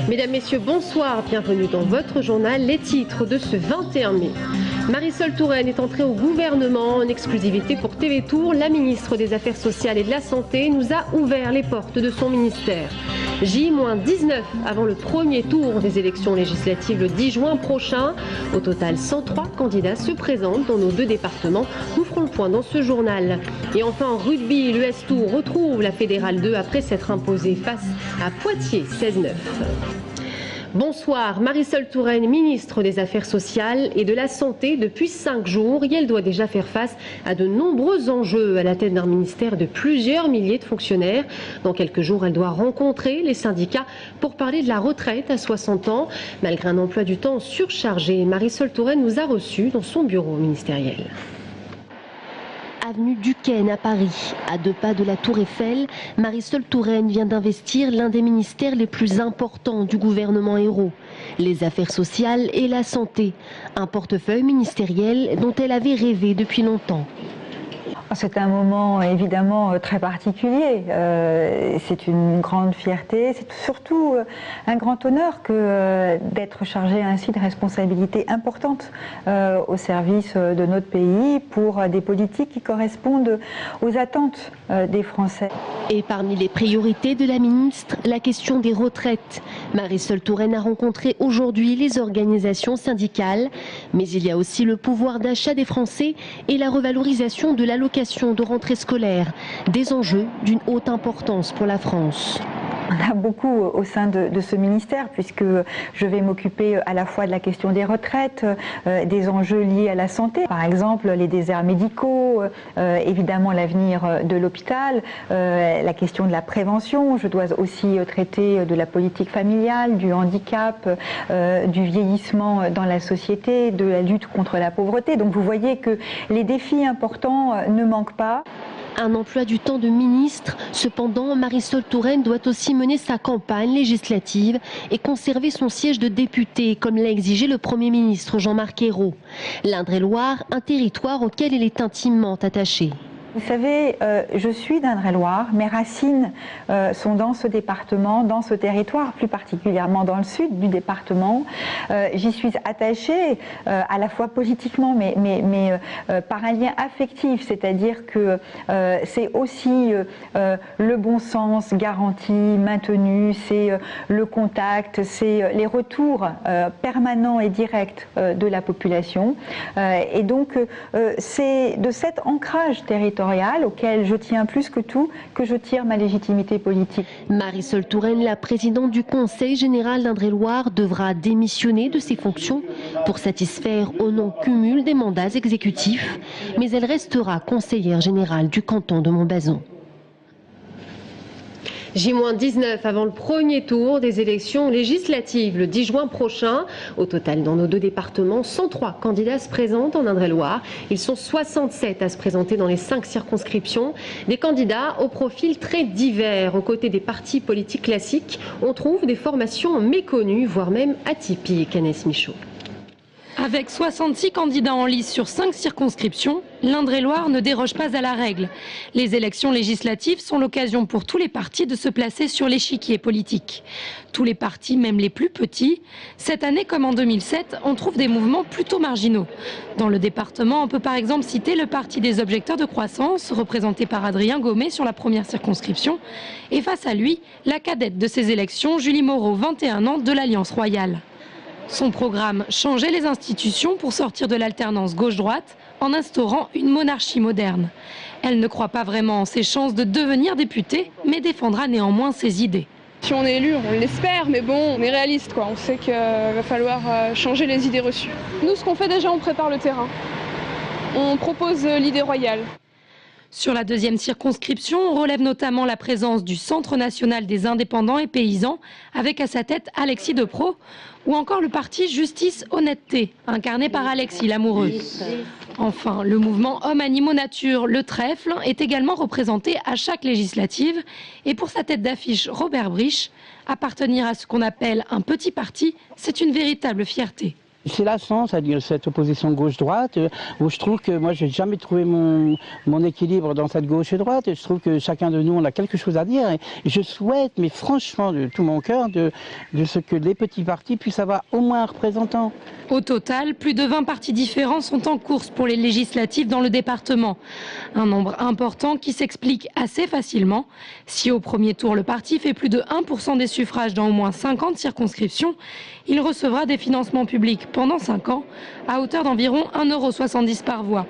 Mesdames, Messieurs, bonsoir, bienvenue dans votre journal. Les titres de ce 21 mai. Marisol Touraine est entrée au gouvernement en exclusivité pour TV Tour. La ministre des Affaires sociales et de la Santé nous a ouvert les portes de son ministère. J-19 avant le premier tour des élections législatives le 10 juin prochain. Au total, 103 candidats se présentent dans nos deux départements. Nous ferons le point dans ce journal. Et enfin, en rugby, l'US Tour retrouve la Fédérale 2 après s'être imposée face à Poitiers 16-9. Bonsoir, Marisol Touraine, ministre des Affaires sociales et de la Santé depuis 5 jours. Et elle doit déjà faire face à de nombreux enjeux à la tête d'un ministère de plusieurs milliers de fonctionnaires. Dans quelques jours, elle doit rencontrer les syndicats pour parler de la retraite à 60 ans. Malgré un emploi du temps surchargé, Marisol Touraine nous a reçus dans son bureau ministériel. Avenue Duquesne à Paris, à 2 pas de la Tour Eiffel, Marisol Touraine vient d'investir l'un des ministères les plus importants du gouvernement Ayrault, les affaires sociales et la santé, un portefeuille ministériel dont elle avait rêvé depuis longtemps. C'est un moment évidemment très particulier, c'est une grande fierté, c'est surtout un grand honneur que d'être chargé ainsi de responsabilités importantes au service de notre pays pour des politiques qui correspondent aux attentes des Français. Et parmi les priorités de la ministre, la question des retraites. Marisol Touraine a rencontré aujourd'hui les organisations syndicales, mais il y a aussi le pouvoir d'achat des Français et la revalorisation de l'allocation de rentrée scolaire, des enjeux d'une haute importance pour la France. On a beaucoup au sein de ce ministère puisque je vais m'occuper à la fois de la question des retraites, des enjeux liés à la santé, par exemple les déserts médicaux, évidemment l'avenir de l'hôpital, la question de la prévention. Je dois aussi traiter de la politique familiale, du handicap, du vieillissement dans la société, de la lutte contre la pauvreté. Donc vous voyez que les défis importants ne manquent pas. Un emploi du temps de ministre. Cependant, Marisol Touraine doit aussi mener sa campagne législative et conserver son siège de député, comme l'a exigé le Premier ministre Jean-Marc Ayrault. L'Indre-et-Loire, un territoire auquel il est intimement attaché. Vous savez, je suis d'Indre-et-Loire, mes racines sont dans ce département, dans ce territoire, plus particulièrement dans le sud du département. J'y suis attachée à la fois politiquement, mais par un lien affectif, c'est-à-dire que c'est aussi le bon sens garanti, maintenu, c'est le contact, c'est les retours permanents et directs de la population. Et donc, c'est de cet ancrage territorial auquel je tiens plus que tout, que je tire ma légitimité politique. Marisol Touraine, la présidente du Conseil général d'Indre-et-Loire, devra démissionner de ses fonctions pour satisfaire au non-cumul des mandats exécutifs, mais elle restera conseillère générale du canton de Montbazon. J-19 avant le premier tour des élections législatives le 10 juin prochain. Au total, dans nos deux départements, 103 candidats se présentent en Indre-et-Loire. Ils sont 67 à se présenter dans les 5 circonscriptions. Des candidats au profil très divers. Aux côtés des partis politiques classiques, on trouve des formations méconnues, voire même atypiques. Agnès Michaud. Avec 66 candidats en lice sur 5 circonscriptions, l'Indre-et-Loire ne déroge pas à la règle. Les élections législatives sont l'occasion pour tous les partis de se placer sur l'échiquier politique. Tous les partis, même les plus petits. Cette année, comme en 2007, on trouve des mouvements plutôt marginaux. Dans le département, on peut par exemple citer le Parti des objecteurs de croissance, représenté par Adrien Gommet sur la première circonscription. Et face à lui, la cadette de ces élections, Julie Moreau, 21 ans, de l'Alliance royale. Son programme, changer les institutions pour sortir de l'alternance gauche-droite en instaurant une monarchie moderne. Elle ne croit pas vraiment en ses chances de devenir députée, mais défendra néanmoins ses idées. Si on est élu, on l'espère, mais bon, on est réaliste, quoi. On sait qu'il va falloir changer les idées reçues. Nous, ce qu'on fait déjà, on prépare le terrain. On propose l'idée royale. Sur la deuxième circonscription, on relève notamment la présence du Centre national des indépendants et paysans, avec à sa tête Alexis Depraux, ou encore le parti Justice Honnêteté, incarné par Alexis Lamoureux. Enfin, le mouvement Hommes Animaux Nature, le Trèfle, est également représenté à chaque législative. Et pour sa tête d'affiche, Robert Briche, appartenir à ce qu'on appelle un petit parti, c'est une véritable fierté. C'est lassant, cette opposition gauche-droite, où je trouve que moi, je n'ai jamais trouvé mon équilibre dans cette gauche et droite. Et je trouve que chacun de nous, on a quelque chose à dire. Et je souhaite, mais franchement, de tout mon cœur, de ce que les petits partis puissent avoir au moins un représentant. Au total, plus de 20 partis différents sont en course pour les législatives dans le département. Un nombre important qui s'explique assez facilement. Si au premier tour, le parti fait plus de 1% des suffrages dans au moins 50 circonscriptions, il recevra des financements publics pendant 5 ans, à hauteur d'environ 1,70 € par voix.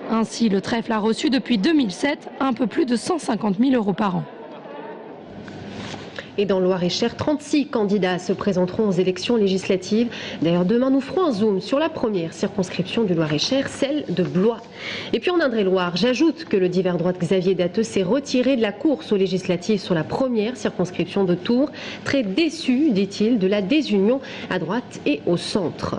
Ainsi, le trèfle a reçu depuis 2007 un peu plus de 150 000 € par an. Et dans le Loir-et-Cher, 36 candidats se présenteront aux élections législatives. D'ailleurs, demain, nous ferons un zoom sur la première circonscription du Loir-et-Cher, celle de Blois. Et puis en Indre-et-Loire, j'ajoute que le divers droite Xavier Datteux s'est retiré de la course aux législatives sur la première circonscription de Tours. Très déçu, dit-il, de la désunion à droite et au centre.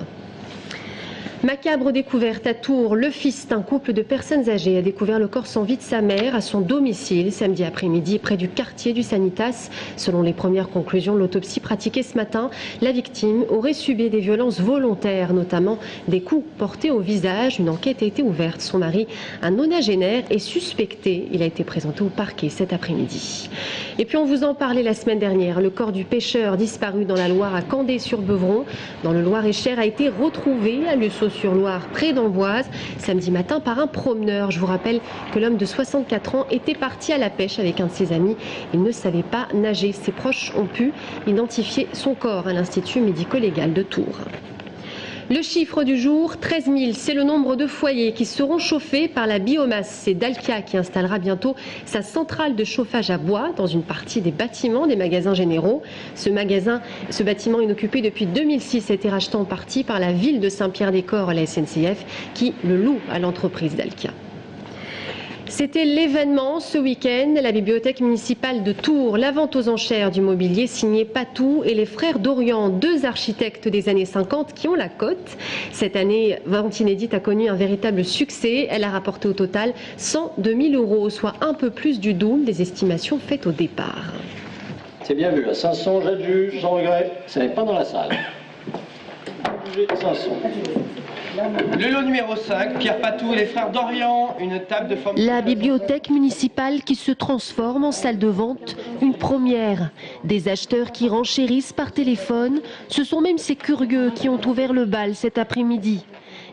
Macabre découverte à Tours, le fils d'un couple de personnes âgées a découvert le corps sans vie de sa mère à son domicile samedi après-midi près du quartier du Sanitas. Selon les premières conclusions de l'autopsie pratiquée ce matin, la victime aurait subi des violences volontaires, notamment des coups portés au visage. Une enquête a été ouverte. Son mari, un nonagénaire, est suspecté. Il a été présenté au parquet cet après-midi. Et puis on vous en parlait la semaine dernière, le corps du pêcheur disparu dans la Loire à Candé-sur-Beuvron, dans le Loir-et-Cher, a été retrouvé à Lussau-sur-Loire, près d'Amboise, samedi matin par un promeneur. Je vous rappelle que l'homme de 64 ans était parti à la pêche avec un de ses amis. Il ne savait pas nager. Ses proches ont pu identifier son corps à l'Institut médico-légal de Tours. Le chiffre du jour, 13 000, c'est le nombre de foyers qui seront chauffés par la biomasse. C'est Dalkia qui installera bientôt sa centrale de chauffage à bois dans une partie des bâtiments des magasins généraux. Ce bâtiment inoccupé depuis 2006 a été racheté en partie par la ville de Saint-Pierre-des-Corps, la SNCF, qui le loue à l'entreprise Dalkia. C'était l'événement ce week-end, la bibliothèque municipale de Tours, la vente aux enchères du mobilier signé Patou et les frères Dorian, deux architectes des années 50 qui ont la cote. Cette année, vente inédite a connu un véritable succès. Elle a rapporté au total 102 000 €, soit un peu plus du double des estimations faites au départ. C'est bien vu, là. 500, j'adjuge, sans regret. Ça n'est pas dans la salle. 500. Le lot numéro 5, Pierre Patou et les frères Dorian, une table de formation. La bibliothèque municipale qui se transforme en salle de vente, une première. Des acheteurs qui renchérissent par téléphone, ce sont même ces curieux qui ont ouvert le bal cet après-midi.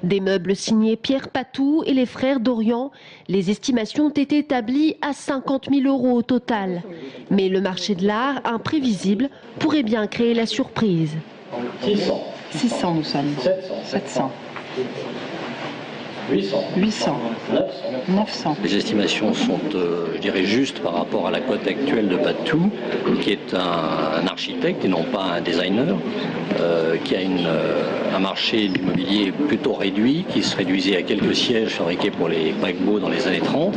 Des meubles signés Pierre Patou et les frères Dorian. Les estimations ont été établies à 50 000 € au total. Mais le marché de l'art, imprévisible, pourrait bien créer la surprise. 600. 600 nous sommes. 700. 800. 900. Les estimations sont, je dirais, justes par rapport à la cote actuelle de Patou, qui est un architecte et non pas un designer, qui a un marché de l'immobilier plutôt réduit, qui se réduisait à quelques sièges fabriqués pour les paquebots dans les années 30.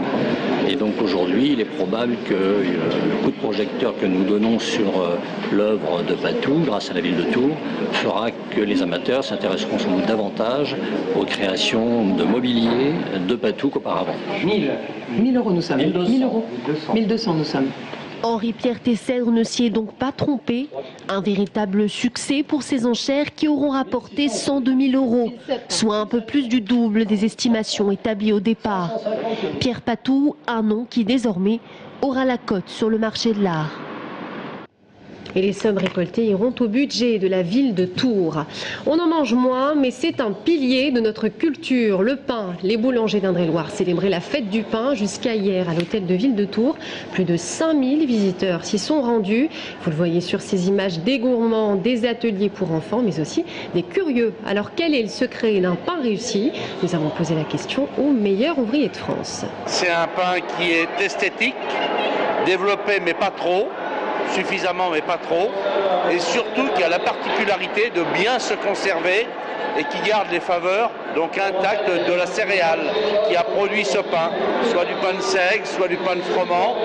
Et donc aujourd'hui, il est probable que le coup de projecteur que nous donnons sur l'œuvre de Patou, grâce à la ville de Tours, fera que les amateurs s'intéresseront sans doute davantage aux créations de mobilier de Patou qu'auparavant. 1000 € nous sommes. 1200. 1000 €. 1200 nous sommes. Henri-Pierre Tessèdre ne s'y est donc pas trompé. Un véritable succès pour ces enchères qui auront rapporté 102 000 €, soit un peu plus du double des estimations établies au départ. Pierre Patou, un nom qui désormais aura la cote sur le marché de l'art. Et les sommes récoltées iront au budget de la ville de Tours. On en mange moins, mais c'est un pilier de notre culture. Le pain, les boulangers d'Indre-et-Loire célébraient la fête du pain jusqu'à hier à l'hôtel de ville de Tours. Plus de 5000 visiteurs s'y sont rendus. Vous le voyez sur ces images, des gourmands, des ateliers pour enfants, mais aussi des curieux. Alors quel est le secret d'un pain réussi? Nous avons posé la question au meilleur ouvrier de France. C'est un pain qui est esthétique, développé mais pas trop. Suffisamment mais pas trop, et surtout qui a la particularité de bien se conserver et qui garde les faveurs donc intactes de la céréale qui a produit ce pain, soit du pain de seigle, soit du pain de froment.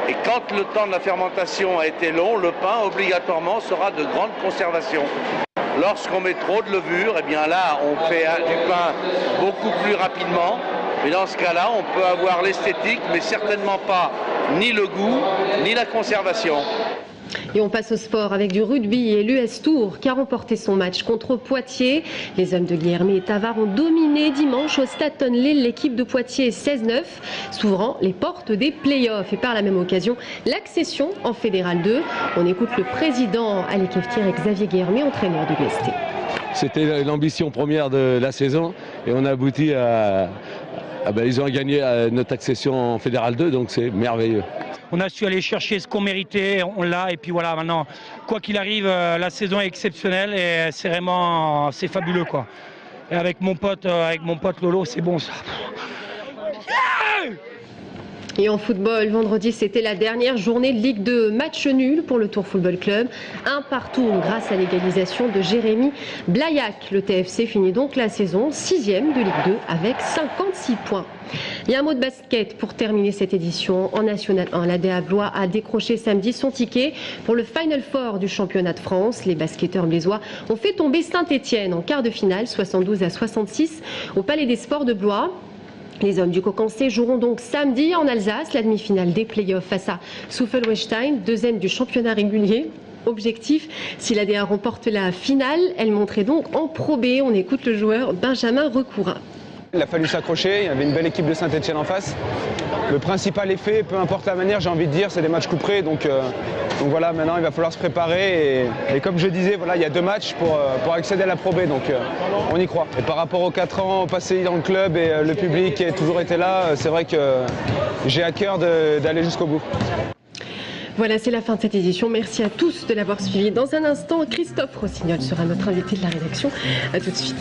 Et quand le temps de la fermentation a été long, le pain obligatoirement sera de grande conservation. Lorsqu'on met trop de levure, eh bien là on fait du pain beaucoup plus rapidement. Mais dans ce cas-là, on peut avoir l'esthétique, mais certainement pas ni le goût, ni la conservation. Et on passe au sport avec du rugby et l'US Tours qui a remporté son match contre Poitiers. Les hommes de Guilhermé et Tavard ont dominé dimanche au Stade Tonley l'équipe de Poitiers 16-9, s'ouvrant les portes des playoffs et par la même occasion l'accession en Fédéral 2. On écoute le président à l'équeftière Xavier Guilhermé, entraîneur de l'UST. C'était l'ambition première de la saison et on a abouti à... ils ont gagné notre accession en Fédéral 2, donc c'est merveilleux. On a su aller chercher ce qu'on méritait, on l'a, et puis voilà, maintenant, quoi qu'il arrive, la saison est exceptionnelle et c'est vraiment, c'est fabuleux, quoi. Et avec mon pote Lolo, c'est bon ça. Et en football, vendredi, c'était la dernière journée de Ligue 2. Match nul pour le Tours Football Club. 1-1 grâce à l'égalisation de Jérémy Blaillac. Le TFC finit donc la saison 6e de Ligue 2 avec 56 points. Il y a un mot de basket pour terminer cette édition. En National 1, l'ADA Blois a décroché samedi son ticket pour le Final Four du championnat de France. Les basketteurs blésois ont fait tomber Saint-Etienne en quart de finale, 72-66 au Palais des Sports de Blois. Les hommes du Cocancé joueront donc samedi en Alsace, la demi-finale des playoffs face à Souffel-Weinstein, deuxième du championnat régulier. Objectif, si l'ADA remporte la finale, elle monterait donc en Pro B. On écoute le joueur Benjamin Recourin. Il a fallu s'accrocher, il y avait une belle équipe de Saint-Etienne en face. Le principal est fait, peu importe la manière, j'ai envie de dire, c'est des matchs couperés. Donc voilà, maintenant il va falloir se préparer. Et comme je disais, voilà, il y a 2 matchs pour accéder à la Pro B, donc on y croit. Et par rapport aux 4 ans passés dans le club et le public qui a toujours été là, c'est vrai que j'ai à cœur d'aller jusqu'au bout. Voilà, c'est la fin de cette édition. Merci à tous de l'avoir suivi. Dans un instant, Christophe Rossignol sera notre invité de la rédaction. A tout de suite.